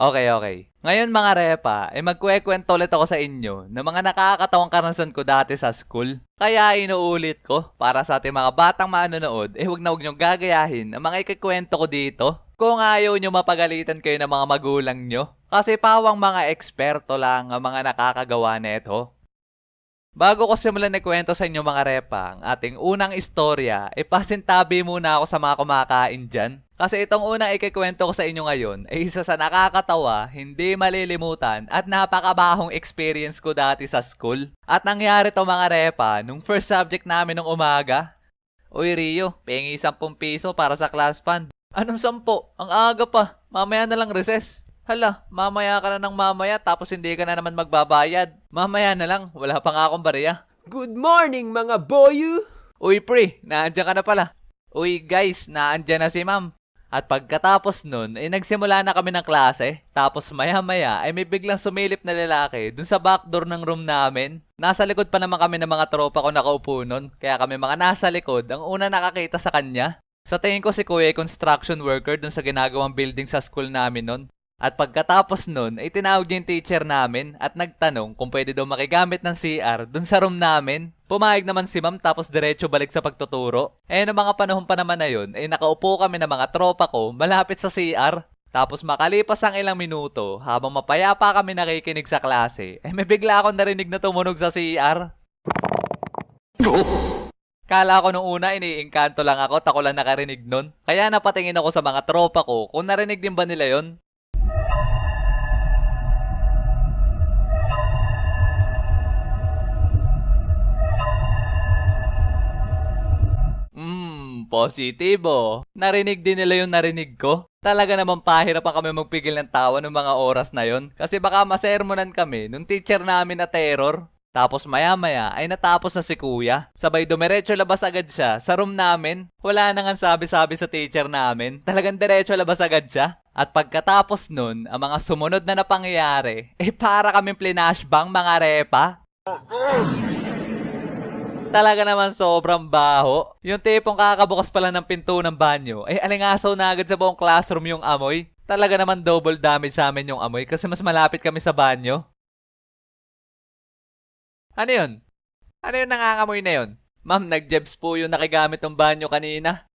Okay, okay. Ngayon mga repa, magkukwento ulit ako sa inyo ng mga nakakatawang karanasan ko dati sa school. Kaya inuulit ko para sa ating mga batang manonood, huwag niyong gagayahin ang mga ikikwento ko dito. Kung ayaw nyo mapagalitan kayo ng mga magulang nyo. Kasi pawang mga eksperto lang ang mga nakakagawa neto. Bago ko simulan na kwento sa inyo mga repa, ang ating unang istorya, pasintabi muna ako sa mga kumakain dyan. Kasi itong unang ikikwento ko sa inyo ngayon ay isa sa nakakatawa, hindi malilimutan at napakabahong experience ko dati sa school. At nangyari to mga repa nung first subject namin nung umaga. Uy Rio, pengi 10 piso para sa class fund. Anong 10? Ang aga pa, mamaya na lang recess. Hala, mamaya ka na ng mamaya tapos hindi ka na naman magbabayad. Mamaya na lang, wala pa nga akong barya. Good morning mga boyu! Uy pre, naandyan ka na pala. Uy guys, naandyan na si ma'am. At pagkatapos nun, nagsimula na kami ng klase. Tapos maya-maya ay may biglang sumilip na lalaki dun sa backdoor ng room namin. Nasa likod pa naman kami ng mga tropa ko nakaupo nun. Kaya kami mga nasa likod ang una nakakita sa kanya. Sa tingin ko si Kuya construction worker dun sa ginagawang building sa school namin nun. At pagkatapos nun, tinawag niya yung teacher namin at nagtanong kung pwede daw makigamit ng CR dun sa room namin. Pumayag naman si ma'am tapos diretso balik sa pagtuturo. Noong mga panahon pa naman na yun, nakaupo kami ng mga tropa ko malapit sa CR. Tapos makalipas ang ilang minuto, habang mapayapa kami nakikinig sa klase, may bigla akong narinig na tumunog sa CR. Kala ko nung una iniingkanto lang ako lang nakarinig nun. Kaya napatingin ako sa mga tropa ko kung narinig din ba nila yon. Positibo. Narinig din nila yung narinig ko. Talaga naman pahirapan kami magpigil ng tawa ng mga oras na yon. Kasi baka masermonan kami nung teacher namin na terror. Tapos maya-maya ay natapos na si kuya. Sabay dumiretso labas agad siya sa room namin. Wala nang sabi-sabi sa teacher namin. Talagang diretso labas agad siya. At pagkatapos nun, ang mga sumunod na napangyayari, para kaming plinashbang mga repa. Talaga naman sobrang baho. Yung tipong kakabukas pala ng pinto ng banyo, alingasaw na agad sa buong classroom yung amoy. Talaga naman double damage sa amin yung amoy kasi mas malapit kami sa banyo. Ano yun? Ano yung nangangamoy na yun? Ma'am, nag-jebs po yung nakigamit ng banyo kanina.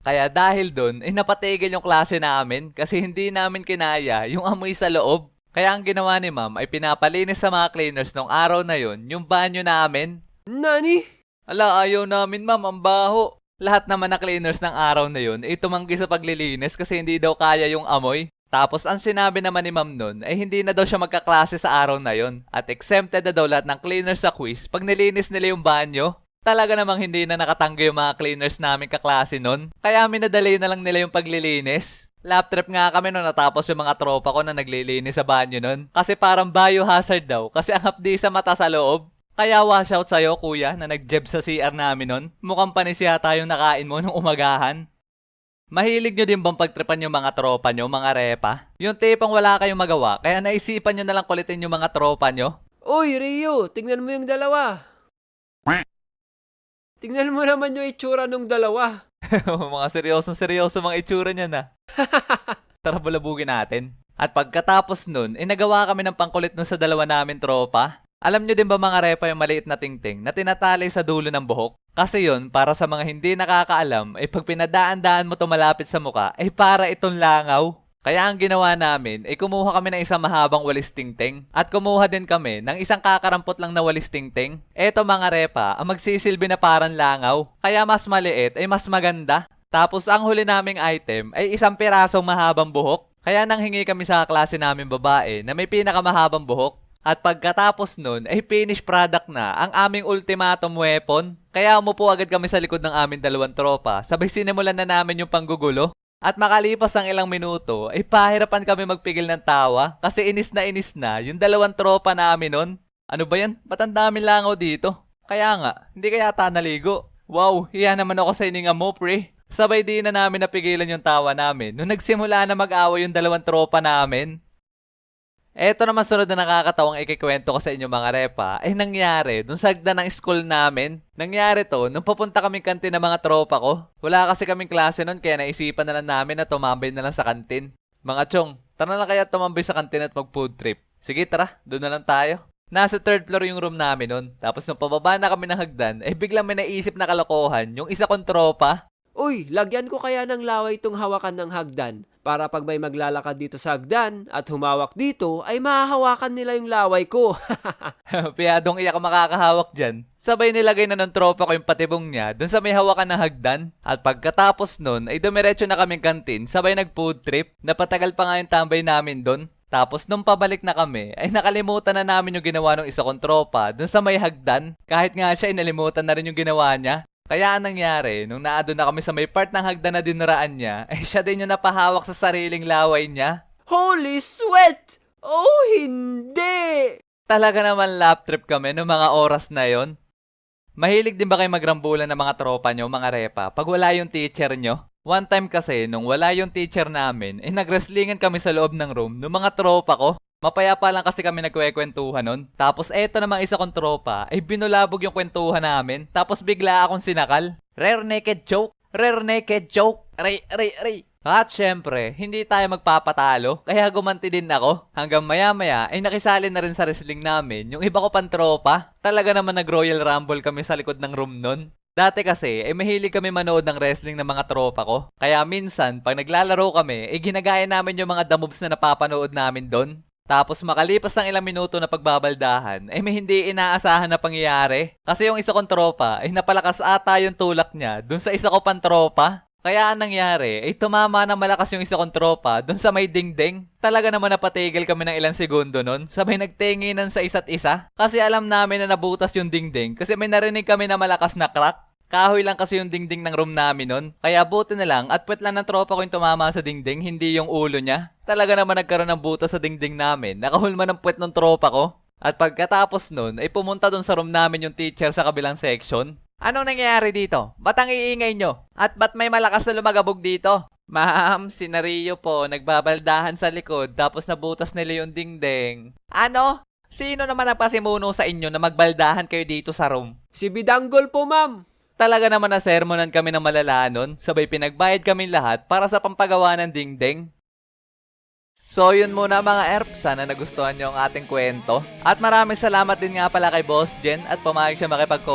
Kaya dahil dun, napatigil yung klase namin kasi hindi namin kinaya yung amoy sa loob. Kaya ang ginawa ni ma'am ay pinapalinis sa mga cleaners nung araw na yon yung banyo namin. Nani? Ala, ayaw namin ma'am, ang baho. Lahat naman na cleaners ng araw na yon ay tumanggi sa paglilinis kasi hindi daw kaya yung amoy. Tapos ang sinabi naman ni ma'am nun ay hindi na daw siya magkaklase sa araw na yon at exempted na daw lahat ng cleaners sa quiz pag nilinis nila yung banyo. Talaga namang hindi na nakatanggi yung mga cleaners namin kaklase nun. Kaya minadali na lang nila yung paglilinis. Lap trip nga kami nung natapos yung mga tropa ko na naglilinis sa banyo nun. Kasi parang biohazard daw kasi ang hapdi sa mata sa loob. Kaya washout sa'yo kuya na nag-jeb sa CR namin nun. Mukhang panis yata yung nakain mo nung umagahan. Mahilig nyo din bang pagtripan yung mga tropa nyo, mga repa? Yung tipong wala kayong magawa kaya naisipan nyo na lang kulitin yung mga tropa nyo? Uy, Rio, tingnan mo yung dalawa. Tingnan mo naman yung itsura nung dalawa. Mga seryoso mga itsura niya na. Tara bulabugin natin. At pagkatapos nun, nagawa kami ng pangkulit nun sa dalawa namin tropa. Alam nyo din ba mga repa yung maliit na tingting na tinatali sa dulo ng buhok? Kasi yun, para sa mga hindi nakakaalam, pag pinadaan-daan mo to malapit sa muka, para itong langaw. Kaya ang ginawa namin, kumuha kami ng isang mahabang walis tingting at kumuha din kami ng isang kakarampot lang na walis tingting. Eto mga repa, ang magsisilbi na parang langaw. Kaya mas maliit mas maganda. Tapos ang huli naming item ay isang pirasong mahabang buhok. Kaya nanghingi kami sa klase namin babae na may pinakamahabang buhok. At pagkatapos nun finished product na ang aming ultimatum weapon. Kaya umupo agad kami sa likod ng aming dalawang tropa. Sabay sinimulan na namin yung panggugulo. At makalipas ang ilang minuto, pahirapan kami magpigil ng tawa kasi inis na yung dalawang tropa namin nun. Ano ba yan? Ba't ang daming langaw dito? Kaya nga, hindi kaya ata naligo. Wow, hiya naman ako sa ininga mo, pre. Sabay di na namin napigilan yung tawa namin nung nagsimula na mag-away yung dalawang tropa namin. Eto naman sunod na nakakatawang ikikwento ko sa inyo mga repa, ay nangyari dun sa hagdan ng school namin. Nangyari to nung papunta kaming kantin ng mga tropa ko. Wala kasi kaming klase nun kaya naisipan na lang namin na tumambay na lang sa kantin. Mga chong, tara na kaya tumambay sa kantin at mag food trip. Sige tara, doon na lang tayo. Nasa third floor yung room namin nun. Tapos nung pababa na kami ng hagdan, eh biglang may naisip na kalokohan yung isa kong tropa. Uy, lagyan ko kaya ng laway itong hawakan ng hagdan para pag may maglalakad dito sa hagdan at humawak dito ay mahahawakan nila yung laway ko. Piyadong iyak ang makakahawak dyan. Sabay nilagay na ng tropa ko yung patibong niya dun sa may hawakan ng hagdan. At pagkatapos nun ay dumiretso na kaming kantin sabay nag-food trip. Napatagal pa nga yung tambay namin dun. Tapos nung pabalik na kami ay nakalimutan na namin yung ginawa ng isa kong tropa dun sa may hagdan. Kahit nga siya ay nalimutan na rin yung ginawa niya. Kaya anong nangyari, nung naado na kami sa may part ng hagdan na dinaraan niya, ay siya din yung napahawak sa sariling laway niya. Holy sweat! Oh, hindi! Talaga naman lap trip kami noong mga oras na yon. Mahilig din ba kayo magrambulan ng mga tropa nyo, mga repa, pag wala yung teacher nyo? One time kasi, nung wala yung teacher namin, ay nagwrestlingan kami sa loob ng room ng mga tropa ko. Mapayapa lang kasi kami nagkwekwentuhan nun. Tapos eto namang isa kong tropa, ay binulabog yung kwentuhan namin. Tapos bigla akong sinakal. Rare naked joke. Rare naked joke. Ray. At syempre, hindi tayo magpapatalo. Kaya gumanti din ako. Hanggang maya-maya ay nakisali na rin sa wrestling namin yung iba ko pang tropa. Talaga naman nag-Royal Rumble kami sa likod ng room nun. Dati kasi, ay mahilig kami manood ng wrestling ng mga tropa ko. Kaya minsan, pag naglalaro kami, ay ginagaya namin yung mga the moves na napapanood namin doon. Tapos makalipas ng ilang minuto na pagbabaldahan, ay may hindi inaasahan na pangyayari. Kasi yung isa kong tropa, ay napalakas ata yung tulak niya dun sa isa ko pang tropa. Kaya ang nangyari, ay tumama na malakas yung isa kong tropa dun sa may dingding. Talaga naman napatigil kami ng ilang segundo nun. Sabay nagtinginan sa isa't isa. Kasi alam namin na nabutas yung dingding. Kasi may narinig kami na malakas na crack. Kahoy lang kasi yung dingding ng room namin nun. Kaya buti na lang at puwet lang ng tropa ko yung tumama sa dingding, hindi yung ulo niya. Talaga naman nagkaroon ng butas sa dingding namin. Nakahulma ng puwet ng tropa ko. At pagkatapos nun, ay pumunta dun sa room namin yung teacher sa kabilang section. Anong nangyayari dito? Ba't ang iingay nyo? At ba't may malakas na lumagabog dito? Ma'am, si Nario po, nagbabaldahan sa likod tapos nabutas nila yung dingding. Ano? Sino naman ang pasimuno sa inyo na magbaldahan kayo dito sa room? Si Bidanggol po, ma'am. Talaga naman na sermonan kami ng malala nun, sabay pinagbayad kami lahat para sa pampagawa ng dingding. So yun muna mga ERP, sana nagustuhan nyo ang ating kwento. At maraming salamat din nga pala kay Boss Jen at pumayag siya makipag